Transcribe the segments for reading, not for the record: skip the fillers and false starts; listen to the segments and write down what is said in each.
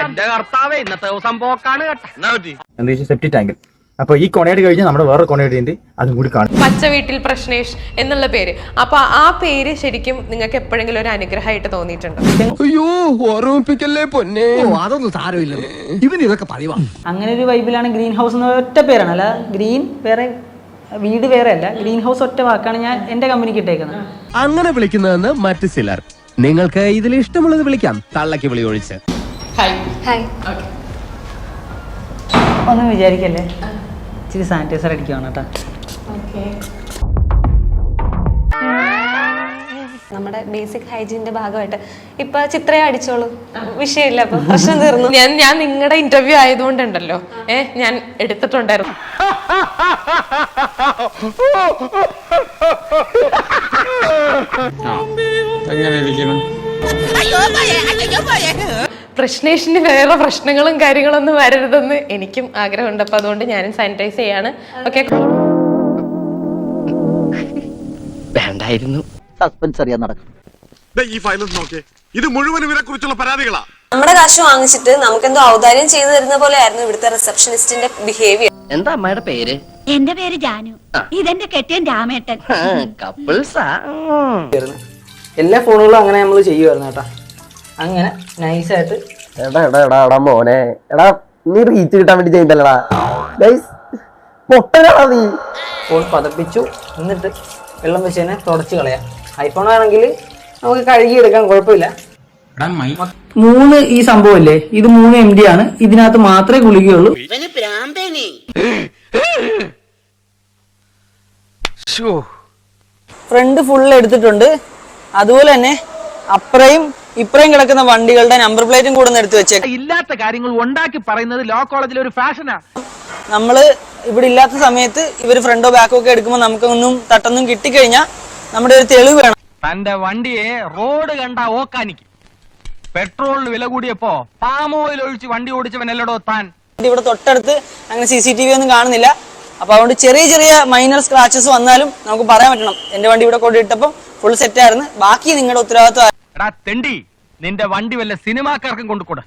എന്റെ കർത്താവേ ഇന്നത്തെ ദിവസം പോക്കാണ് കേട്ടോ. സെപ്റ്റി ടാങ്കിൽ അപ്പൊ ഈ കൊണയുടെ കഴിഞ്ഞ് നമ്മുടെ വേറെ കൊണയുടെ ഉണ്ട്, അതും കൂടി കാണും. പച്ച വീട്ടിൽ പ്രശ്നേഷ് എന്നുള്ള പേര്. അപ്പൊ ആ പേര് ശരിക്കും നിങ്ങൾക്ക് എപ്പോഴെങ്കിലും ഒരു അനുഗ്രഹമായിട്ട് തോന്നിയിട്ടുണ്ടോ? അയ്യോ ഓർമ്മിപ്പിക്കല്ലേ പൊന്നെ. അതൊന്നും സാരമില്ല, ഇവൻ ഇതൊക്കെ പറയുവാ. അങ്ങനെ ഒരു വൈബിലാണ് ഗ്രീൻ ഹൗസ് എന്ന ഒറ്റ പേരാണ്, അല്ല ഗ്രീൻ വേറെ വീട് വേറെ അല്ല, ഗ്രീൻ ഹൗസ് ഒറ്റ വാക്കാണ് ഞാൻ എന്റെ കമ്പനിക്ക് ഇട്ടേക്കുന്നത്. അങ്ങനെ വിളിക്കുന്നതെന്ന് മറ്റു ചിലർ. നിങ്ങൾക്ക് ഇതിൽ ഇഷ്ടമുള്ളത് വിളിക്കാം, തള്ളക്ക് വിളി ഒഴിച്ച്. ഒന്നും വിചാരിക്കല്ലേ, ഇച്ചിരി സാനിറ്റൈസർ അടിക്കുവാണ് കേട്ടോ. നമ്മുടെ ബേസിക് ഹൈജീന്റെ ഭാഗമായിട്ട് ഇപ്പൊ ചിത്രയെ അടിച്ചോളൂ, വിഷയമില്ല, അപ്പൊ പ്രശ്നം തീർന്നു. ഞാൻ നിങ്ങളുടെ ഇന്റർവ്യൂ ആയതുകൊണ്ടുണ്ടല്ലോ ഞാൻ എടുത്തിട്ടുണ്ടായിരുന്നു. പ്രശ്നേഷിന് വേറെ പ്രശ്നങ്ങളും കാര്യങ്ങളൊന്നും വരരുതെന്ന് എനിക്കും ആഗ്രഹമുണ്ട്. അപ്പൊ അതുകൊണ്ട് ഞാനും സാനിറ്റൈസ് ചെയ്യാണ്. ഓക്കെ, വേണ്ടായിരുന്നു. സസ്പെൻസ് അറിയാൻ നടക്കും. ഈ ഫയൽ നോക്കിയേ, ഇത് മുഴുവൻ ഇവരെ കുറിച്ചുള്ള പരാതികളാ. നമ്മുടെ കാശ് വാങ്ങിച്ചിട്ട് നമുക്കെന്തോ ഔദാര്യം ചെയ്തു തരുന്ന പോലെ ആയിരുന്നു ഇവിടുത്തെ റിസപ്ഷനിസ്റ്റിന്റെ ബിഹേവിയർ. എന്താ അമ്മയുടെ പേര്? എന്റെ പേര് ജാനു, ഇതെന്റെ കെട്ടിയൻ രാമേട്ടൻ. കപ്പിൾസാ. എല്ലാ ഫോണുകളും അങ്ങനെ നമ്മൾ ചെയ്യുമായിരുന്നു കേട്ടാ. അങ്ങനെ നൈസായിട്ട് എടാ മോനെ, എടാ നീ റീച്ച് കിട്ടാൻ വേണ്ടി ചെയ്യുന്നല്ലടാ പൊട്ടനാ നീ. ഫോൺ പതപ്പിച്ചു, എന്നിട്ട് വെള്ളം വെച്ച് തന്നെ തുടച്ച് കളയാം. ഐഫോൺ ആണെങ്കിൽ നമുക്ക് കഴുകിയെടുക്കാൻ കുഴപ്പമില്ല. 3 ഈ സംഭവമില്ലേ, ഇത് 3 MD ആണ്. ഇതിനകത്ത് മാത്രമേ ഗുളികയുള്ളൂ. ഫ്രണ്ട് ഫുൾ എടുത്തിട്ടുണ്ട്. അതുപോലെ തന്നെ അപ്പുറയും ഇപ്പുറയും കിടക്കുന്ന വണ്ടികളുടെ നമ്പർ പ്ലേറ്റും കൂടെ എടുത്ത് വെച്ചേക്കാം. ഇല്ലാത്ത കാര്യങ്ങൾ ഉണ്ടാക്കി പറയുന്നത് ലോ കോളേജിലെ ഒരു ഫാഷനാ. നമ്മള് ഇവിടെ ഇല്ലാത്ത സമയത്ത് ഇവര് ഫ്രണ്ടോ ബാക്കോ ഒക്കെ എടുക്കുമ്പോൾ നമുക്കൊന്നും തട്ടൊന്നും കിട്ടിക്കഴിഞ്ഞാൽ നമ്മുടെ ഒരു തെളിവ് വേണം. തന്റെ വണ്ടിയെ റോഡ് കണ്ട ഓക്കാനിക്ക്. പെട്രോളിന് വില കൂടിയപ്പോ പാം ഓയിൽ ഒഴിച്ച് വണ്ടി ഓടിച്ചവനല്ലടോ താൻ. ഇവിടെ തൊട്ടടുത്ത് അങ്ങനെ CCTV ഒന്നും കാണുന്നില്ല. അപ്പൊ അതുകൊണ്ട് ചെറിയ ചെറിയ മൈനർ സ്ക്രാച്ചസ് വന്നാലും നമുക്ക് പറയാൻ പറ്റണം എന്റെ വണ്ടി ഇവിടെ കൊണ്ടിട്ടപ്പം ഫുൾ സെറ്റ് ആയിരുന്നു. ബാക്കി നിങ്ങളുടെ ഉത്തരവാദിത്വം. എടാ തെണ്ടി, നിന്റെ വണ്ടി വല്ല സിനിമാക്കാർക്കും കൊണ്ടുകൂടെ.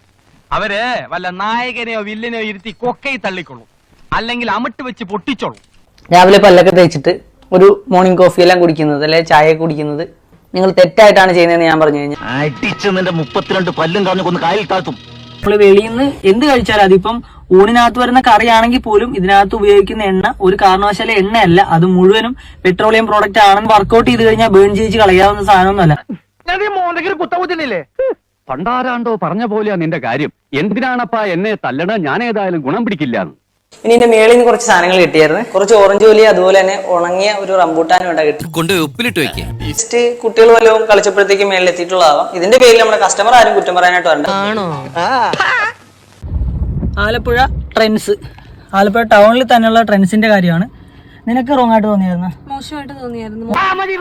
അവര് വല്ല നായകനെയോ വില്ലനെയോ ഇരുത്തി കൊക്കയിൽ തള്ളിക്കൊള്ളൂ, അല്ലെങ്കിൽ അമിട്ട് വെച്ച് പൊട്ടിച്ചോളൂ. രാവിലെ പല്ലൊക്കെ തേച്ചിട്ട് ഒരു മോർണിംഗ് കോഫി എല്ലാം കുടിക്കുന്നത്, അല്ലെ ചായ കുടിക്കുന്നത് നിങ്ങൾ തെറ്റായിട്ടാണ് ചെയ്യുന്നതെന്ന് ഞാൻ പറഞ്ഞു കഴിഞ്ഞാൽ അടിച്ച് നിന്റെ 32 പല്ലും കളഞ്ഞു കൊന്ന് കായൽ താഴ്ത്തും. നമ്മള് വെളിയിൽ നിന്ന് എന്ത് കഴിച്ചാലും, അതിപ്പം ഊണിനകത്ത് വരുന്ന കറിയാണെങ്കിൽ പോലും ഇതിനകത്ത് ഉപയോഗിക്കുന്ന എണ്ണ ഒരു കാരണവശാലും എണ്ണയല്ല, അത് മുഴുവനും പെട്രോളിയം പ്രോഡക്റ്റ് ആണെന്ന് വർക്ക്ഔട്ട് ചെയ്ത് കഴിഞ്ഞാൽ ബേൺ ചെയ്ത് കളയാവുന്ന സാധനമൊന്നുമല്ല. കുത്തകുത്തില്ലേ പണ്ടാരാണ്ടോ പറഞ്ഞ പോലെയാ നിന്റെ കാര്യം. എന്തിനാണപ്പാ എന്നെ തല്ലണ? ഞാൻ ഏതായാലും ഗുണം പിടിക്കില്ല. ഇനി എന്റെ മേളിൽ നിന്ന് കുറച്ച് സാധനങ്ങൾ കിട്ടിയായിരുന്നു. കുറച്ച് ഓറഞ്ച് വലി, അതുപോലെ തന്നെ ഉണങ്ങിയ ഒരു റംബൂട്ടാനും ഉണ്ടാ കിട്ടി. ഉപ്പിലിട്ട് വെക്കാം. ജസ്റ്റ് കുട്ടികൾ വല്ലതും കളിച്ചപ്പോഴത്തേക്ക് മേളിൽ എത്തിയിട്ടുള്ളതാവാം. ഇതിന്റെ പേരിൽ നമ്മുടെ കസ്റ്റമർ ആരും കുറ്റം പറയാനായിട്ട് വരണ്ട. ആലപ്പുഴ ട്രെൻഡ്സ്, ആലപ്പുഴ ടൗണിൽ തന്നെയുള്ള ട്രെൻഡ്സിന്റെ കാര്യമാണ്. നിനക്ക് റോങ് ആയിട്ട് തോന്നിയായിരുന്നു? മോശമായിട്ട് തോന്നിയായിരുന്നു. മതി.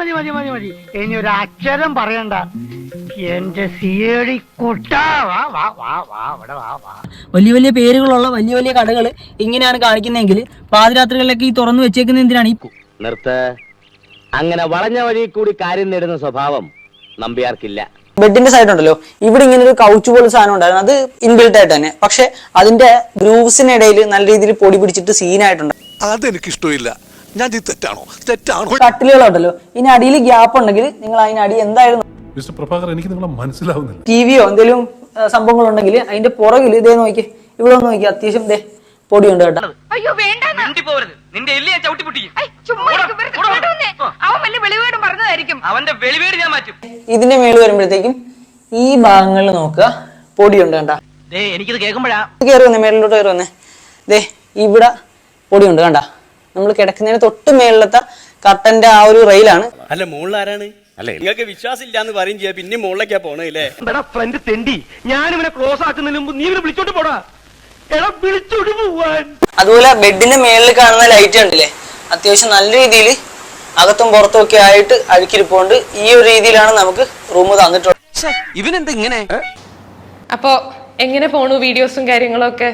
ഇനി ഒരു അക്ഷരം പറയണ്ട. എന്റെ സിയേടി വലിയ വലിയ പേരുകളുള്ള വലിയ വലിയ കടകൾ ഇങ്ങനെയാണ് കാണിക്കുന്നതെങ്കിൽ പാതിരാത്രികളിലൊക്കെ ഈ തുറന്നു വെച്ചേക്കുന്ന എന്തിനാണ്? ഈ നിർത്ത്. അങ്ങനെ വളഞ്ഞ വഴി കൂടി കാര്യം നേടുന്ന സ്വഭാവം നമ്പ്യാർക്കില്ല. ബെഡിന്റെ സൈഡ് ഉണ്ടല്ലോ, ഇവിടെ ഇങ്ങനെ ഒരു കൗച്ച് പോലെ സാധനം ഉണ്ടായിരുന്നു. അത് ഇൻബിൽട്ട് ആയിട്ട് തന്നെ, പക്ഷെ അതിന്റെ ഗ്രൂവ്സിനിടയിൽ നല്ല രീതിയിൽ പൊടി പിടിച്ചിട്ട് സീനായിട്ടുണ്ട്. അതെനിക്ക് ഇഷ്ടമില്ല. ഞാൻ തെറ്റാണോ? കട്ടിലുകളുണ്ടല്ലോ, ഇനി അടിയിൽ ഗ്യാപ്പ് ഉണ്ടെങ്കിൽ നിങ്ങൾ അതിനടി എന്തായാലും മിസ്റ്റർ പ്രഭാകർ, എനിക്ക് നിങ്ങളെ മനസ്സിലാവുന്നില്ല. ടിവിയോ എന്തെങ്കിലും സംഭവങ്ങൾ ഉണ്ടെങ്കിൽ അതിന്റെ പുറകിൽ ഇതേ നോക്കി, ഇവിടെ ഒന്ന് നോക്കി, അത്യാവശ്യം ഇതേ പൊടിയുണ്ട് കേട്ടോ. നിന്റെ എല്ലിയെ ചവിട്ടി പൊട്ടിക്കും. അവന്റെ വെളിവേട് ഞാൻ മാറ്റും. ഇതിന്റെ മേളിൽ വരുമ്പോഴത്തേക്കും ഈ ഭാഗങ്ങളിൽ നോക്കുക, പൊടിയുണ്ട് കണ്ട. എനിക്കിത് കേൾക്കുമ്പോഴാ കയറി വന്നേ, മേളിലോട്ട് കയറി വന്നേ. ദേ ഇവിടെ പൊടിയുണ്ട് കണ്ട. നമ്മൾ കിടക്കുന്നതിന് തൊട്ട് മേളിലത്തെ കർട്ടന്റെ ആ ഒരു റെയിലാണ്. അല്ല മുകളിൽ ആരാണ്? അല്ലേ നിങ്ങൾക്ക് വിശ്വാസം ഇല്ലാന്ന് പറയും ചെയ്യാം, പിന്നെ മുകളിലേക്കാ പോണേ. ഫ്രണ്ട് തെണ്ടി, ഞാനിവനെ ക്ലോസ് ആക്കുന്നതിന് മുമ്പ് നീ ഇവനെ വിളിച്ചോട്ട് പോടാ. എടാ വിളിച്ചോട്ട് പോവാൻ. അതുപോലെ ബെഡിന്റെ മേളിൽ കാണുന്ന ലൈറ്റ് കണ്ടില്ലേ, അത്യാവശ്യം നല്ല രീതിയിൽ അകത്തും പുറത്തും ഒക്കെ ആയിട്ട് അഴുക്കിരിപ്പോണ്ട്. ഈ ഒരു രീതിയിലാണ് നമുക്ക് റൂം തന്നിട്ടുള്ളത്. ഇവനെന്താ ഇങ്ങനെ? അപ്പൊ എങ്ങനെ പോണു വീഡിയോസും കാര്യങ്ങളും ഒക്കെ?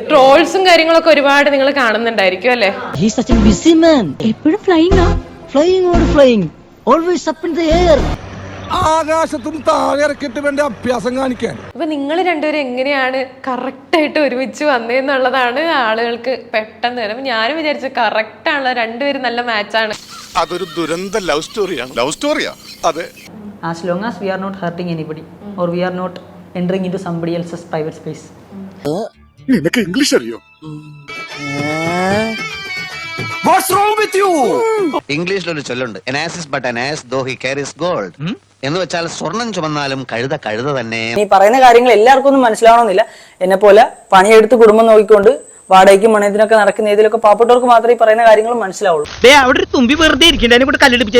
ട്രോൾസും കാര്യങ്ങളൊക്കെ ഒരുപാട് നിങ്ങൾ കാണുന്നുണ്ടായിരിക്കും അല്ലേ? എപ്പോഴും flying or flying always up in the air. ആകാശത്തും താഴെ ഇറക്കിയിട്ട് വേണ്ട അഭ്യാസം കാണിക്കാൻ. അപ്പൊ നിങ്ങൾ രണ്ടുപേരും എങ്ങനെയാണ് കറക്റ്റ് ആയിട്ട് ഒരുമിച്ച് വന്നതെന്നുള്ളതാണ് ആളുകൾക്ക് പെട്ടെന്ന് വരും. ഞാനും വിചാരിച്ചു കറക്റ്റ് ആണല്ലോ, രണ്ടുപേരും നല്ല മാച്ചാണ്. അതൊരു ദുരന്ത ലവ് സ്റ്റോറിയാണ്. ലവ് സ്റ്റോറിയാ? അതെ. As long as we are not hurting anybody or we are not entering in to somebody else's private space. നിനക്ക് ഇംഗ്ലീഷ് അറിയോ? ഇംഗ്ലീഷിലൊരു ചൊല്ലുണ്ട്, an ass is but an ass though he carries gold. എന്ന് വെച്ചാൽ സ്വർണം ചുമന്നാലും കഴുത കഴുത തന്നെ. ഈ പറയുന്ന കാര്യങ്ങൾ എല്ലാവർക്കും ഒന്നും മനസ്സിലാവണമെന്നില്ല. എന്നെ പോലെ പണിയെടുത്ത് കുടുംബം നോക്കിക്കൊണ്ട് വാടകയ്ക്കും മണയത്തിനൊക്കെ നടക്കുന്ന ഇതിലൊക്കെ പാവപ്പെട്ടവർക്ക് മാത്രമേ ഈ പറയുന്ന കാര്യങ്ങൾ മനസ്സിലാവുള്ളൂ. അവിടെ ഒരു തുമ്പി വെറുതെ ഇരിക്കണ്ടേ, കല്ലെടുപ്പിച്ച്